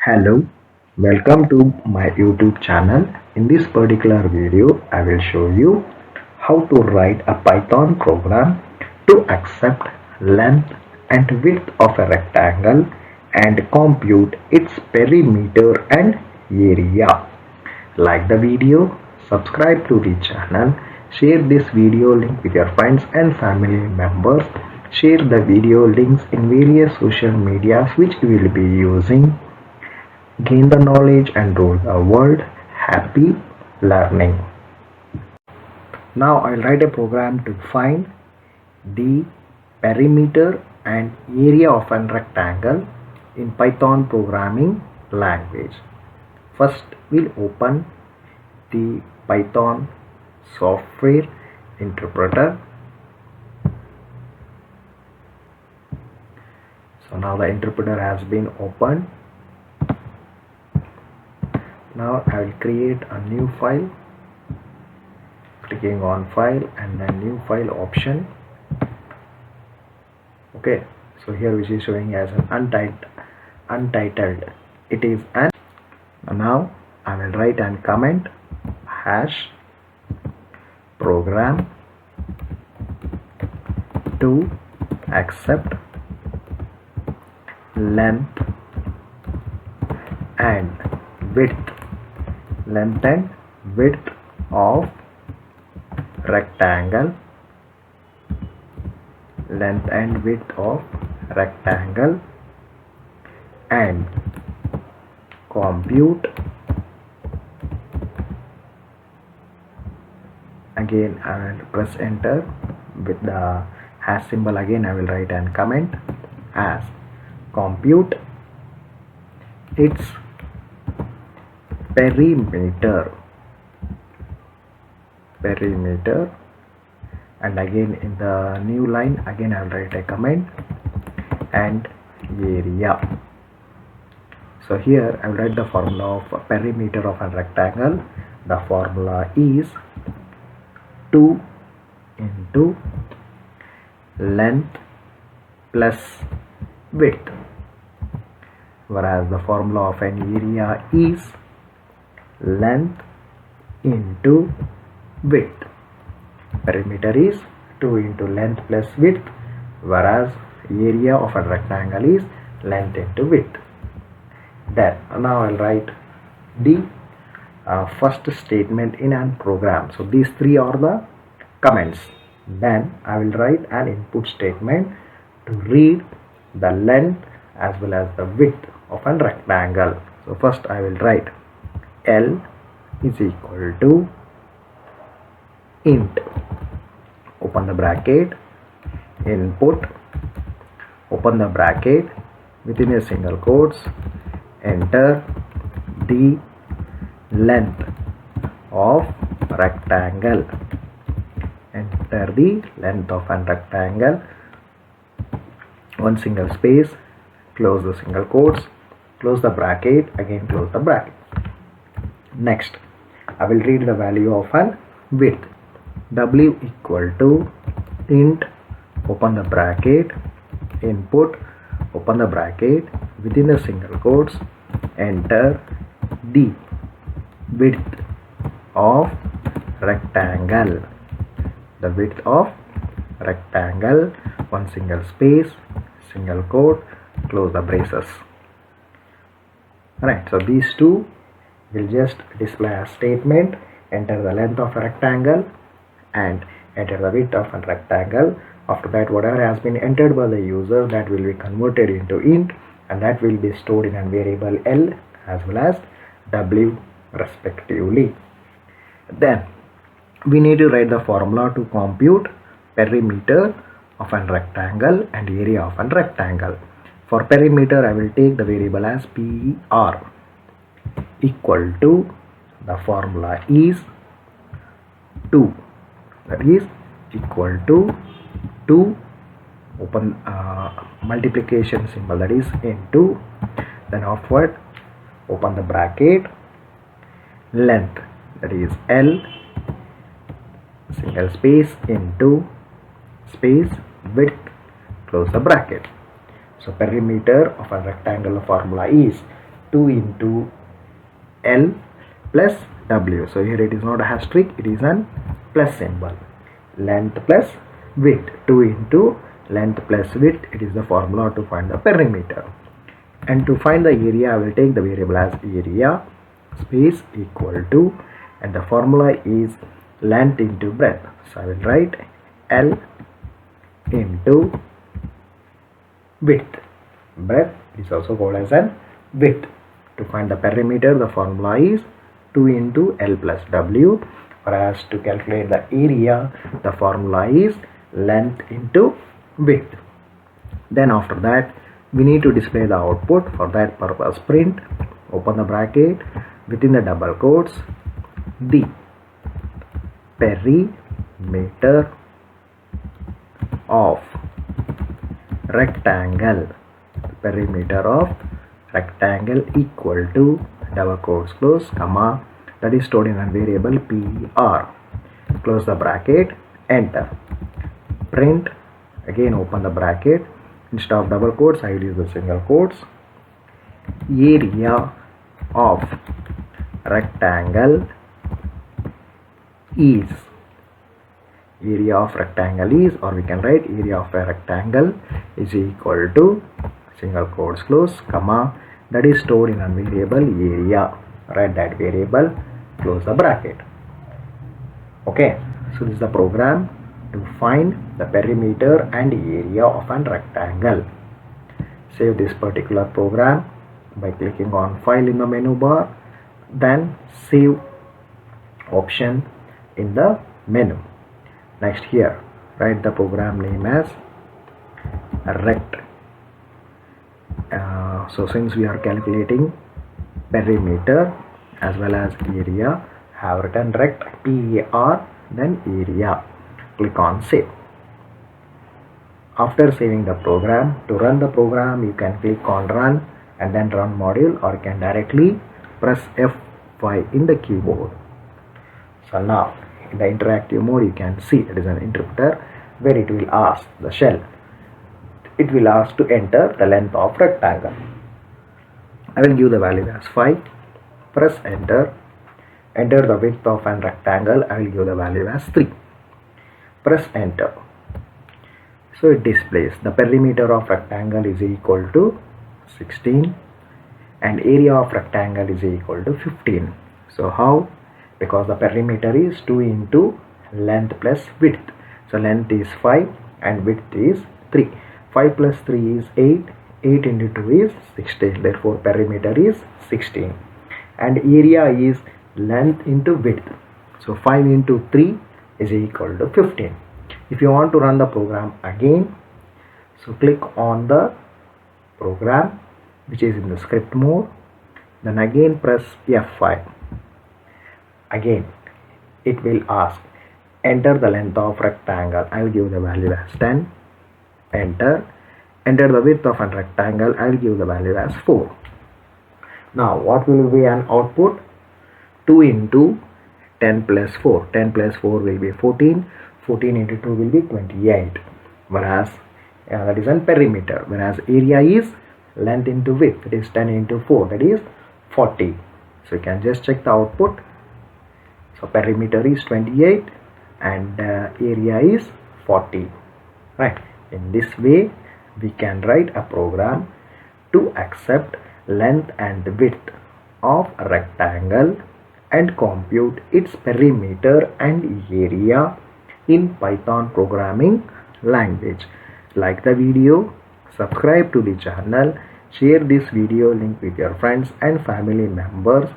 Hello, welcome to my YouTube channel. In this particular video, I will show you how to write a Python program to accept length and width of a rectangle and compute its perimeter and area. Like the video, subscribe to the channel, share this video link with your friends and family members, share the video links in various social medias which we will be using. Gain the knowledge and rule the world. Happy learning. Now I'll write a program to find the perimeter and area of a rectangle in Python programming language. First we'll open the Python software interpreter. So now the interpreter has been opened. Now I will create a new file, clicking on file and then new file option. Okay, so here which is showing as an untitled, it is an. Now I will write and comment hash program to accept length and width of rectangle, length and width of rectangle, and compute. Again I will press enter with the hash symbol. Again I will write and comment as compute its perimeter, and again in the new line again I will write a comment and area. So here I will write the formula of perimeter of a rectangle. The formula is 2 into length plus width, whereas the formula of an area is length into width. Perimeter is 2 into length plus width, whereas area of a rectangle is length into width. Then now I'll write the first statement in a program. So these three are the comments. Then I will write an input statement to read the length as well as the width of a rectangle. So first I will write L is equal to int, open the bracket, input, open the bracket, within a single quotes, enter the length of rectangle, enter the length of a rectangle, one single space, close the single quotes, close the bracket, again close the bracket. Next I will read the value of an width. W equal to int, open the bracket, input, open the bracket, within the single quotes, enter the width of rectangle, the width of rectangle, one single space, single quote, close the braces. Alright, so these two will just display a statement, enter the length of a rectangle and enter the width of a rectangle. After that, whatever has been entered by the user, that will be converted into int, and that will be stored in a variable L as well as W respectively. Then we need to write the formula to compute perimeter of a rectangle and area of a rectangle. For perimeter I will take the variable as PR equal to, the formula is 2, that is equal to 2, open multiplication symbol, that is into, then afterward open the bracket, length, that is L, single space, into space, width, close the bracket. So perimeter of a rectangle formula is 2 into L plus W. So here it is not a asterisk, it is an plus symbol. Length plus width, 2 into length plus width, it is the formula to find the perimeter. And to find the area, I will take the variable as area space equal to, and the formula is length into breadth. So I will write L into width. Breadth is also called as an width. To find the perimeter, the formula is 2 into L plus W, whereas to calculate the area, the formula is length into width. Then after that, we need to display the output. For that purpose, print, open the bracket, within the double quotes, the perimeter of rectangle, perimeter of rectangle equal to double quotes close, comma, that is stored in a variable PR. Close the bracket, enter. Print, again open the bracket, instead of double quotes I will use the single quotes. Area of rectangle is, area of rectangle is, or we can write area of a rectangle is equal to single quotes close, comma, that is stored in a variable area. Write that variable, close the bracket. Okay, so this is the program to find the perimeter and area of a rectangle. Save this particular program by clicking on file in the menu bar, then save option in the menu. Next here, write the program name as rect. So since we are calculating perimeter as well as area, have written rect, PAR, then area. Click on save. After saving the program, to run the program you can click on run and then run module, or you can directly press F5 in the keyboard. So now in the interactive mode you can see it is an interpreter where it will ask the shell, it will ask to enter the length of rectangle. I will give the value as 5, press enter. Enter the width of an rectangle, I will give the value as 3. Press enter. So it displays the perimeter of rectangle is equal to 16 and area of rectangle is equal to 15. So how? Because the perimeter is 2 into length plus width. So length is 5 and width is 3. 5 plus 3 is 8. 8 into 2 is 16. Therefore perimeter is 16. And area is length into width. So 5 into 3 is equal to 15. If you want to run the program again, so click on the program which is in the script mode, then again press F5. Again it will ask enter the length of rectangle. I will give the value as 10. Enter. Enter the width of a rectangle. I will give the value as 4. Now what will be an output? 2 into 10 plus 4. 10 plus 4 will be 14. 14 into 2 will be 28. Whereas that is an perimeter. Whereas area is length into width. It is 10 into 4. That is 40. So you can just check the output. So perimeter is 28 and area is 40. Right. In this way we can write a program to accept length and width of a rectangle and compute its perimeter and area in Python programming language. Like the video, subscribe to the channel, share this video link with your friends and family members,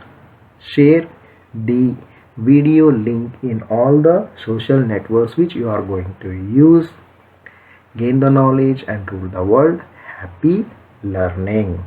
share the video link in all the social networks which you are going to use. Gain the knowledge and rule the world. Happy learning.